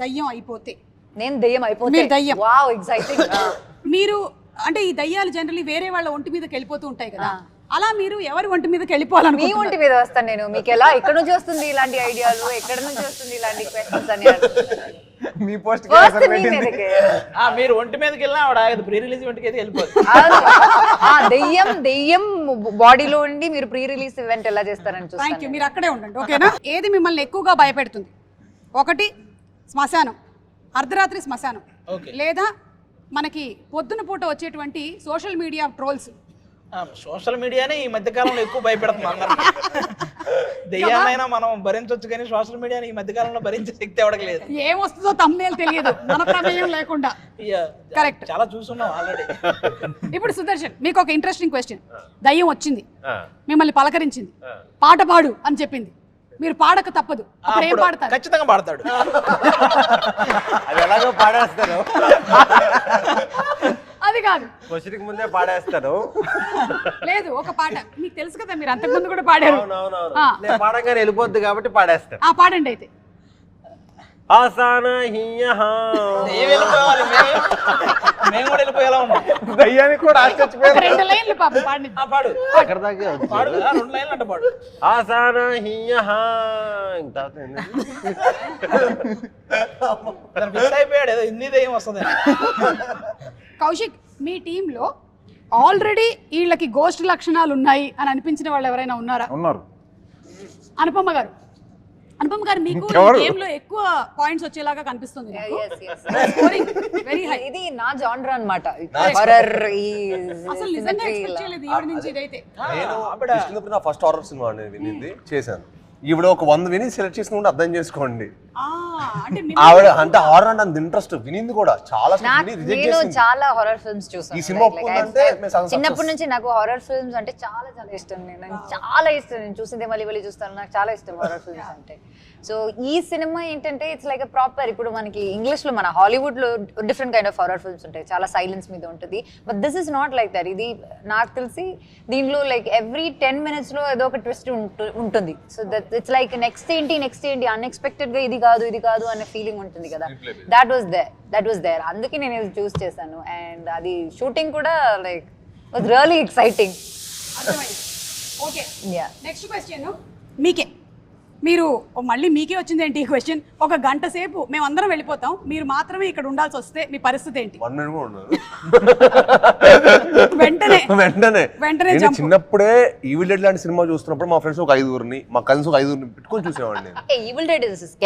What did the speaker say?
దయ్యం అయిపోతే నేను దెయ్యం అయిపోతే మీరు దయ్యం. Wow exciting. మీరు అంటే ఈ దయ్యాలు జనరల్లీ వేరే వాళ్ళ ఒంటి మీదకి వెళ్ళిపోతూ ఉంటాయి కదా, అలా మీరు ఎవరి ఒంటి మీదకి మీ వెళ్ళిపోవాలనుకుంటున్నారు? ఒంటి మీద వస్తాను నేను. మీకు ఎలా ఎక్కడ నుంచి వస్తుంది ఇలాంటి ఐడియాలు, ఎక్కడ నుంచి వస్తుంది ఇలాంటి క్వశ్చన్స్ అని మీ పోస్ట్ వస్తే మీ మీదకే. మీరు ఒంటి మీదకి వెళ్ళినా ఆవిడ ఆగదు, ప్రీ రిలీజ్ ఒంటికి అయితే వెళ్ళిపోతుంది. అవును. దెయ్యం బాడీలో ఉండి మీరు ప్రీ రిలీజ్ ఈవెంట్ ఎలా చేస్తారని థ్యాంక్ యూ, చూస్తాను. మీరు అక్కడే ఉండండి ఓకేనా. ఏది మిమ్మల్ని ఎక్కువగా భయపెడుతుంది? ఒకటి శ్మశానం, అర్ధరాత్రి శ్మశానం, ఓకే. లేదా మనకి పొద్దున పూట వచ్చేటువంటి సోషల్ మీడియా ట్రోల్స్. సోషల్ మీడియానే ఈ మధ్య కాలంలో ఎక్కువ భయపెడుతుంది అందరినీ. దెయ్యాలైనా మనం భరించవచ్చు కానీ సోషల్ మీడియాని ఈ మధ్య కాలంలో భరించే శక్తి ఎవరికి లేదు. ఏమొస్తుందో తమ్నేల్ తెలియదు మన ప్రమేయం లేకుండా. కరెక్ట్. చాలా చూస్తున్నాం ఆల్రెడీ. ఇప్పుడు సుదర్శన్, మీకు ఒక ఇంట్రెస్టింగ్ క్వశ్చన్. దయ్యం వచ్చింది, మిమ్మల్ని పలకరించింది, పాట పాడు అని చెప్పింది, మీరు పాడక తప్పదు, అప్పుడు ఏం పాడతారు? ఖచ్చితంగా పాడతాడు. అది ఎలాగో పాడేస్తారు, అది కాదు, క్వశ్చన్కి ముందే పాడేస్తారు. లేదు ఒక పాట మీకు తెలుసు కదా, మీరు అంతకుముందు కూడా పాడారు. అవునవునవును, నేను పాడగానే వెళ్ళిపోద్ది కాబట్టి పాడేస్తారు. పాడండి అయితే. ఆసానా హియహా. వెళ్ళిపోవాలి, మేము కూడా వెళ్ళిపోయేలా ఉన్నాం. దయ్యానికి కూడా ఆశ్చర్యపోయారు. 2 లైన్లు పాపం పాడండి. పాడు అక్కడ దాకా పాడు, 2 లైన్లు అంటే పాడు. ఆసానా హియహా. ఇంకా ఫిక్స్ అయిపోయాడు, ఏదో హిందీ దెయ్యం వస్తుంది. కౌశిక్, మీ టీంలో ఆల్రెడీ వీళ్ళకి గోస్ట్ లక్షణాలు ఉన్నాయి అని అనిపించిన వాళ్ళు ఎవరైనా ఉన్నారా? ఉన్నారు. అనుపమ గారు, మీకు గేమ్ లో ఎక్కువ పాయింట్స్ వచ్చేలాగా కనిపిస్తుంది నాకు. Very high. ఇది నా జానర్ అన్నమాట. హారర్ అసలు నిజంగా ఎక్స్పెక్ట్ చేయలేదు ఈవిడ నుంచి ఇదైతే. నేను నా ఫస్ట్ హారర్ సినిమా అనేది వినింది చేశాను. ఈవిడ ఒక 100 విని సెలెక్ట్ చేసుకుంటే అర్థం చేసుకోండి. అంటే ఆవిడ అంటే హారర్ అంటే అంత ఇంట్రెస్ట్ వినింది కూడా చాలా రిజెక్ట్ నేను చేసింది. చాలా హారర్ ఫిల్మ్స్ చూసాను. ఈ సినిమా ఒప్పుకుందంటే మేము సగం చిన్నప్పటి నుంచి నాకు హారర్ ఫిల్మ్స్ అంటే చాలా చాలా ఇష్టం. నేను చాలా ఇష్టం, నేను చూసిందే మళ్ళీ చూస్తాను. నాకు చాలా ఇష్టం హారర్ ఫిల్మ్స్ అంటే. సో ఈ సినిమా ఏంటంటే ఇట్స్ లైక్ ప్రాపర్, ఇప్పుడు మనకి ఇంగ్లీష్ లో మన హాలీవుడ్ లో different kind of horror films ఉంటాయి, చాలా సైలెన్స్ మీద ఉంటుంది. But this is not like that. ఇది నాకు తెలిసి దీనిలో లైక్ ఎవ్రీ 10 minutes లో ఏదో ఒక ట్విస్ట్ ఉంటుంది. So that it's like next ఏంటి అన్ఎక్స్పెక్టెడ్ గా ఇది కాదు అనే ఫీలింగ్ ఉంటుంది కదా. That was there. అందుకే నేను ఇది చూస్ చేశాను. అండ్ అది షూటింగ్ కూడా like was really exciting. Okay, next question మీకే. మీరు మళ్ళీ మీకే వచ్చింది ఏంటి ఈ క్వశ్చన్? ఒక గంట సేపు మేమందరం వెళ్ళిపోతాం, మీరు మాత్రమే ఇక్కడ ఉండాల్సి వస్తే మీ పరిస్థితి ఏంటి? 1 minute కూడా ఉండదు. వెంటనే నేను చిన్నప్పుడే ఈవిల్ డెడ్ లాంటి సినిమా చూస్తున్నప్పుడు మా ఫ్రెండ్స్ ఒక 5 మా కజిన్స్ ఒక 5 పెట్టుకొని చూసేవాడిని. Evil dead is